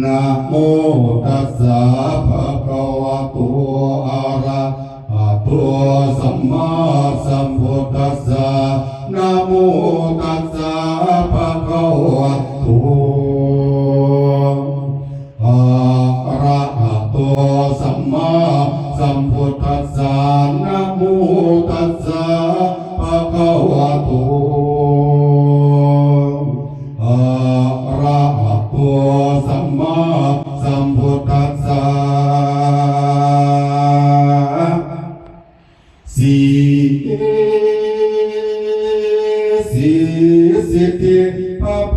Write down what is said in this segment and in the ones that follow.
นะโมตัสสะภะคะวะโตอะระหะโตสัมมาสัมพุทธัสสะนะโมตัสสะภะคะวะโตอะระหะโตสัมมาสัมพุทธัสสะนะโมตัสสะภะคะวะโตอะระหะโตสัมมาสัมพุทธัสสะสีสิทธิพระพ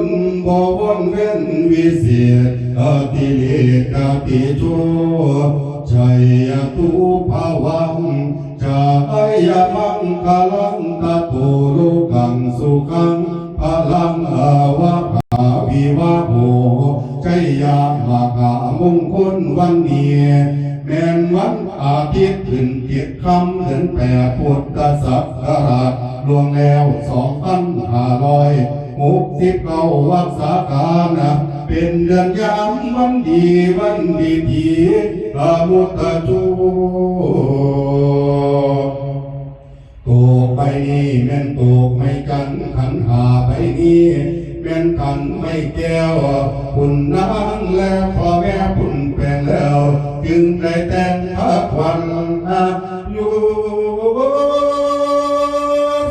รบวรเว้นวิเศษอติเลกติโชชัยตุภาวังจายมังคลังตตุโลกังสุขังพลังอวะอาวิวะโหชัยยามหามงคลวันนี้แม่นวันอาทิตย์ขึ้น7 ค่ำเดือน8พุทธศักราชล่วงแล้ว2569วัสกานะเป็นเดือนยามวันดีทีพระมุตตะจูตกไปนี้แม่นตกไม่กันขันหาไปนี้แม่นกันไม่แก้วคุณนางและพ่อแม่คุณเป็นแล้วจึงได้แต่งพระควันอยู่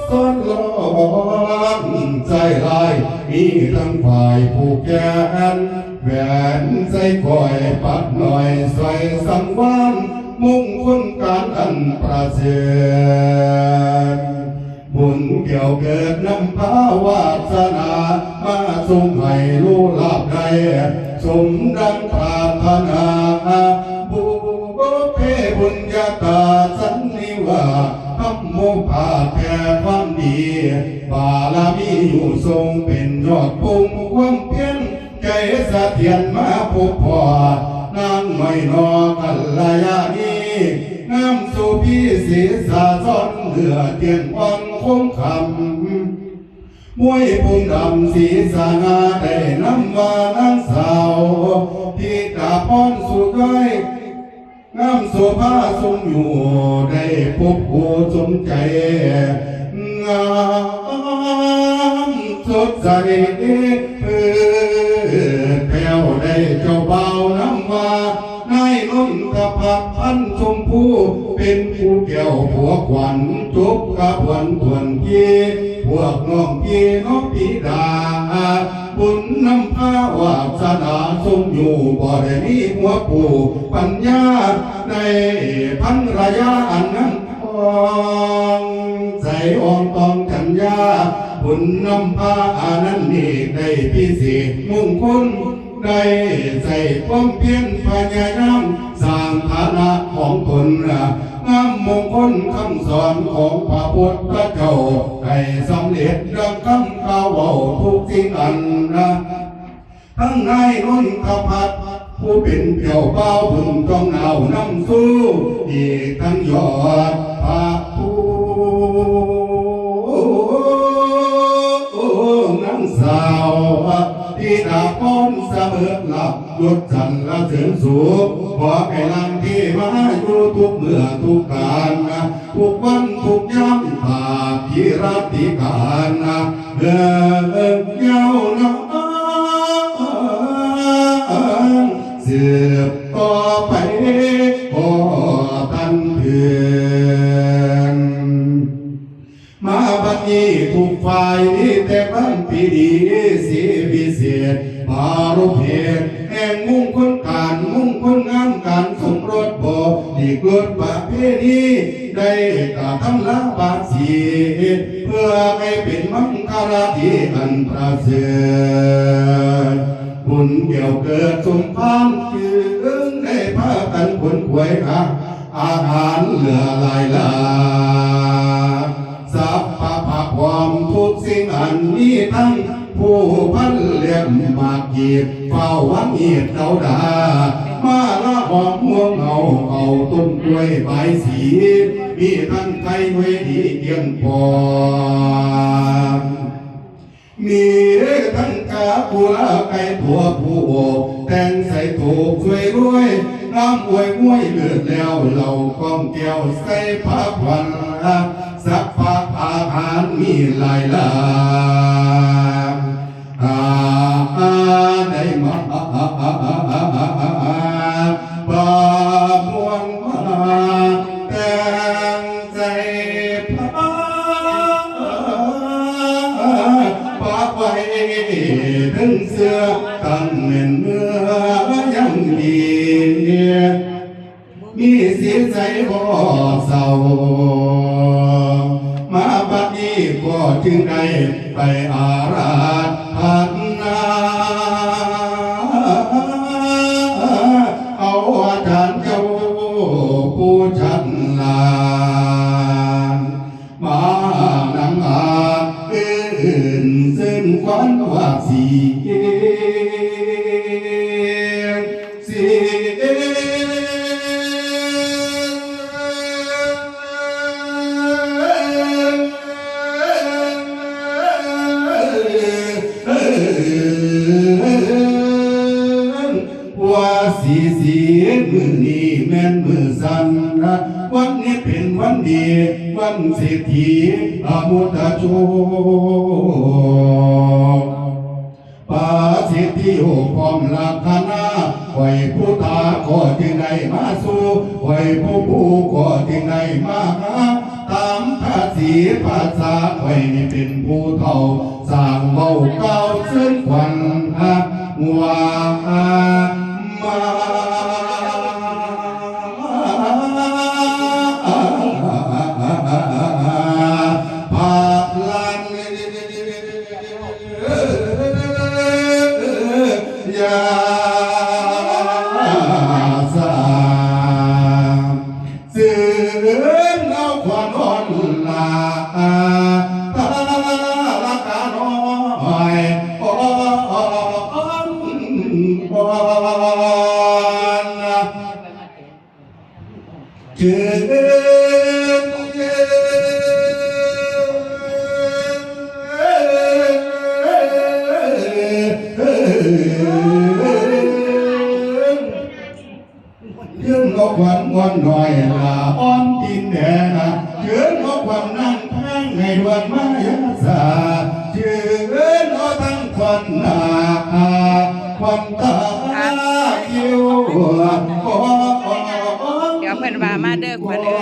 ซ้อนล้อนใจลายมีทั้งฝ่ายผู้แก่นแหวนใจก่อยปัดหน่อยใส่สังวานมุ่งคุณการอันประเสริฐบุญเกี่ยวเกิดนำพาวาสนามาทรงให้รู้ลาภใดสมดังปรารถนาบุเพบุญญาตาสันนิวาธรรมโมภาแผ่ความดีบารมีอยู่ทรงเป็นยอดปุ่มความเพียรใจสะเทียนมาพบพ่อนางไม่นอกัลยาณีงามสุพีศีสาซ้อนเหลือเตียนอ่อนคงคำมวยพุ่งดำศีสานาได้นำมานางสาวที่ตาป้อนสุดก้อยงามโสภาทรงอยู่ได้พบผู้สมใจงามสดใสเพื่อแผ่วได้เจ้าเบานำมานายนนทพักพันชมพูเป็นผู้แก้วผัวขวัญจุบกระพวนทวนกีพวกน้องพี่น้องพี่ดาบุญนำพาวาสนาทรงอยู่บ่ได้มีหัวปู่ปัญญาในพันระยะอันนั้นองใจองตองจัญญาบุญนำพาอานันนี่ได้พิเศษมงคลได้ใส่ความเพียรพยายามสร้างฐานะของตนงามมงคลคำสอนของพระพุทธเจ้าให้สำเร็จดังคำกล่าวทุกสิ่งอันทั้งนายนนทพัฒน์ผู้เป็นเกี่ยวเป้าพึงต้องเอานำสู้อีกทั้งยอดพระผู้นางสาวที่ดาป้อนเสมอหลับยศจันละเสริญสูงขอให้ลังที่มาอยู่ทุกเมื่อทุกการทุกวันทุกยามตาพิรติการเยาวนานสืบต่อไปขอตันเพื่อนมาบัดนี้ทุกฝ่ายนี้แต่พันปีดีสีวิเศษมารุเพศแห่งมุ่งคนการมุ่งคนงามการสมรสบ่ดีกลดประเพณีได้กระทำละบาสีเพื่อให้เป็นมังคลาธิอันประเสริฐบุญเกี่ยวเกิดสมภารจึงได้พากันขวนขวยอาหารเหลือหลายลาสัพพะภะความทุกสิ่งอันนี้ทั้งผู้พันเลี่ยมมากกีบเฝ้าวังเอียดเดาดามาละหอมม่วงเอาต้นกล้วยใบสีมีทั้งไทยเวดีเกียงปอน มีทั้งกาปูลาไก่ตัวผู้แต่งใส่ถูกสวยรวยน้ำอวยมวยเลือดแล้วเหล่ากองแก้วใส่ผ้าพันสักผ้าอาหารมีหลายลางได้มาบามวนมาแต่งใจผ้าปากไว้ถึงเสื้อตั้งเงินเมื่อยังดีมีเสียใจบ่เศร้ามาบัดนี้ก็จึงได้ไปอาราธนาเอาอาจารย์เจ้าผู้ชันลานมานำอาอื่นซึ่งควันว่าเสีว่าสีมือนี้แม่นมือสันวันนี้เป็นวันดีวันเศรษฐีอมุตโชปาสิทธิโอพร้อมลักษณะไว้ผู้ตาก็จึงได้มาสู่ไว้ผู้ก็จึงได้มาหาตามภาษีภาษาไว้นี่เป็นผู้เฒ่าสร้างเบาเก่าซึ่งควันว่ามาพาลันยาสาสื่อเอาควันอ่อนลาตาละกาน้อยอ่อนยืนเอาควันวันหน่อยลาอ่อนกินแดนะยืนเอาควันนั่งแพงให้ดวนมายาสายืนเอาทั้งควันนาควันตาคิวเดี๋ยวเพิ่นว่ามาเด้อขวัญเอ้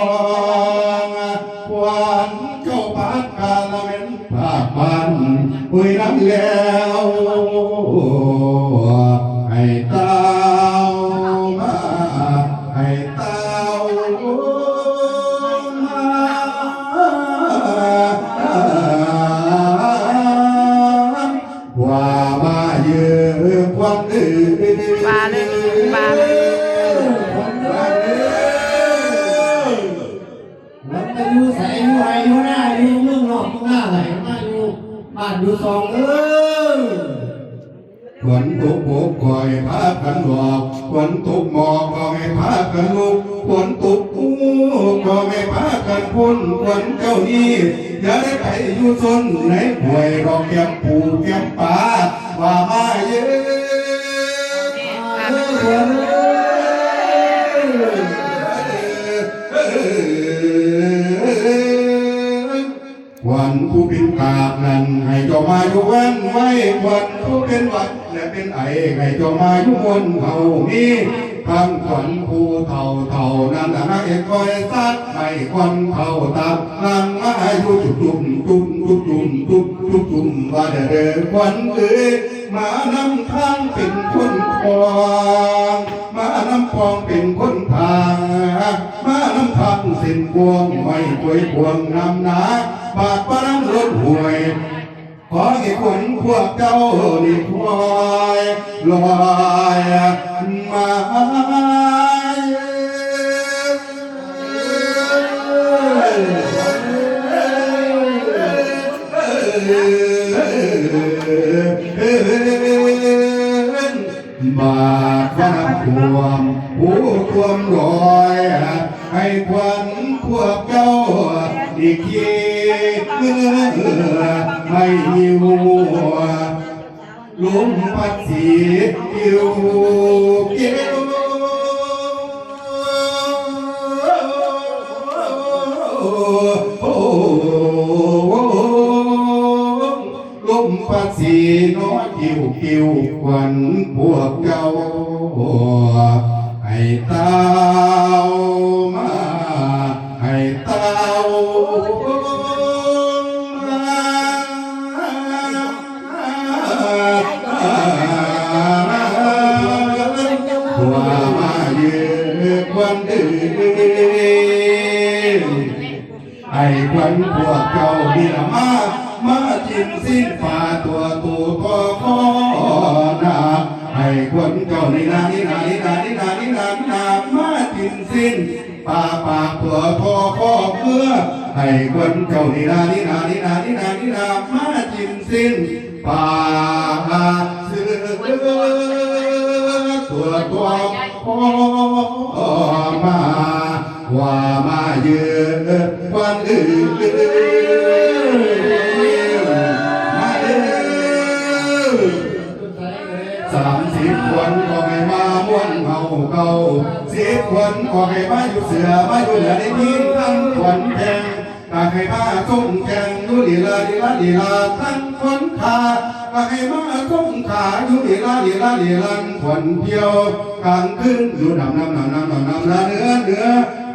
ยควันเจ้าปากกาละเม็นภาคมันปุยน้ำแล้วให้เต้ามาให้เต้ามาว่ามาเยอะควันอื่นว่าเลยว่าเลยอยู่ใส่อยู่ไรอยู่หน้าอยู่เมืองนอกเมืองหน้าไหนมาอยู่บ้านอยู่สองฝนตกโบกคอยพากันหลอกฝนตกหมอกก็ไม่พากันลุกฝนตกอู้ก็ไม่พากันพ้นฝนเจ้านี้อย่าได้ไปอยู่ซนในห่วยรอกแก้มปูแก้มป่าว่ามาเยวันผู้เป็นกาบนั้นให้เจ้ามาอยู่แว้นไว้วันผู้เป็นวัดและเป็นไอให้เจ้ามาอยู่บนเขามีทางขวัญผู้เท่านั้นให้คอยซัดให้ควันเท่าตามนั่งมาอยู่จุ่มว่าเด้อควันมานำทางเป็นคนคลองมานำคลองเป็นคนทางมานำทางเส้นกวงไม่ควยพวงนำหนาบาดปรังรถห่วยขอให้คนพวกเจ้านี่คอยลอยมาบาดว่าความผู้ความลอยให้ควันพวกเจ้าดีเคี ให้หิวลุมปัดสีหิวเกี่ยวลุมปัดสีน้อยกิ้วกิ้วควันพวกเจ้าให้เต้ามาให้เต้าว่ามาเยือกวันอื่นไอ้ควันพวกเจ้านี่ละมาจิ้มสิ้นฝ่าตัวก็ขอนาไอ้ควันเจ้านี่นามาจิ้มสิ้นป่าตัวก็เพื่อไอ้ควันเจ้านี่นามาจิ้มสิ้นป่าเสือตัวมาว่ามาเยือกวันอื่นมา30 คนก็ให้มาม้วนเฮาเก่า10 คนก็ให้มาอยู่เสือมาอยู่เหนือในทีมทั้งคนแข่งก็ให้มาส่งแข่งอยู่ดีละทั้งคนขาก็ให้มาส่งขาอยู่ดีละคนเดียวกลางคืนอยู่นำละเนื้อ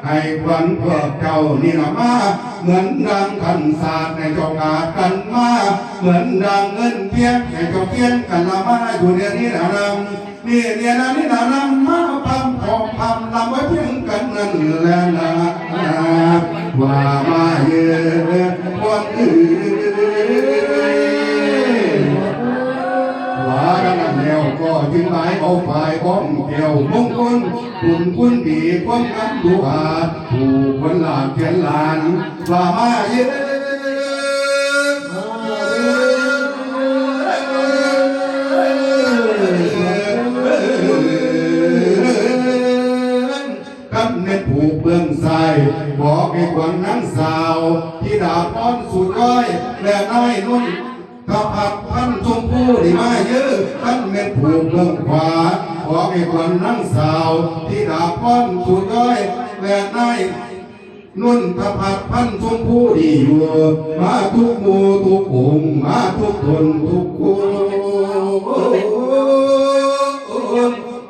ให้ควันพวกเจ้านี่ละมาเหมือนดังขันศาสตร์ในจงอาจกันมาเหมือนดังเงินเพียงในจงเพียงกันละมาอยู่นี่ละนำนี่ละนำมาพำลำไว้เพียงกันนั่นแหละนะว่ามาเยอะคนอื่นว่าดังนั้นแล้วก็จึงหมายเอาฝ่ายของเกี่ยวมงคลคุณดีความงามดูอาผู้คนหลานเขียนหลานว่ามาเยอะกันเน็ตผูกเบื้องใสบอกให้ควันนั้นสาวที่ดาบอ้อนสุดก้อยและนายนุ่นถ้าผัดพันชมพูดีมาเยอะกันเน็ตผูกเบื้องขวาบอกให้ควันนั้นสาวที่ดาบอ้อนสุดก้อยและนายนุ่นถ้าผัดพันชมพูดีอยู่มาทุกหมู่ทุกองค์มาทุกคนทุกคน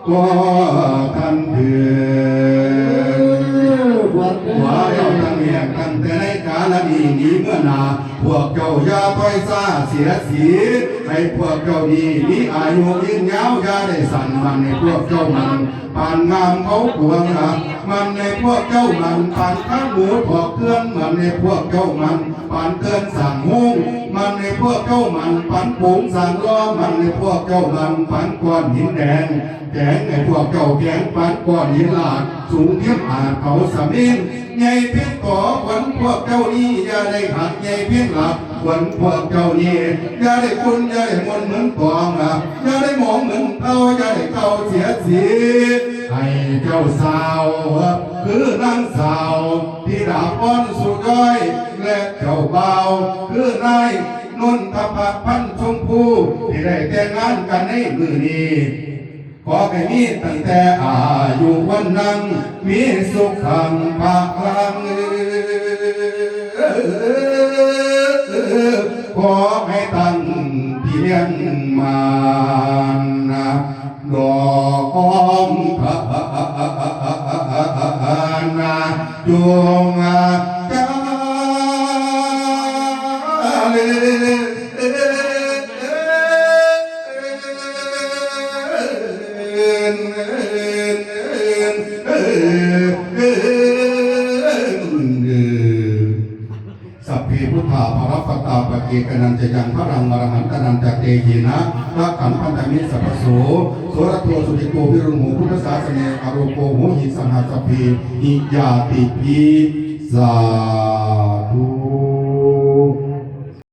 ก็ท่านเถื่อนว่าเราตั้งแยกกันแต่ในกาลนี้นี้เมื่อนาพวกเจ้าอย่าต้อยซาเสียสีให้พวกเจ้านี้มีอายุยืนยาวอย่าได้สั่นมันในพวกเจ้ามันปานงามเขาปวงหักมันในพวกเจ้ามันปานข้างหมูถอกเคลื่อนมันในพวกเจ้ามันปานเกินสั่งหุ้งมันในพวกเจ้ามันปานผงสั่งล้อมันในพวกเจ้ามันปานก้อนหินแดงแกงในพวกเจ้าแกงปานก้อนหินหลาดสูงเทียมอาจเขาสมิงใหญ่เพียงก่อขวัญพวกเจ้านี้อย่าได้หักใหญ่เพียงหลับขวัญพวกเจ้านี้อย่าได้คุณอย่าได้มนเหมือนกองอย่าได้มองเหมือนเต้าอย่าได้เก่าเสียสีให้เจ้าสาวคือนางสาวที่ดาบอ้อนสุดย้อยและเจ้าบ่าวคือนายนุ่นทพัดพันชมพูที่ได้แต่งงานกันในมือนี้ขอให้มีตั้งแต่อายุวันนั้นมีสุขขังภาคลังขอให้ตั้งเพียงมานะดอกอ้อมพระนาดวงกาเลสัพเพพุทธาภรปตาปเกกนันจะยังพระรังมรหันตนันจะเตหินะรักขันพันธมิสัพพโสโสรโตสุติโกพิรุณหูพุทธศาสนาอารโกโหหิสังหาสัพเพหิยาติภิสาธุ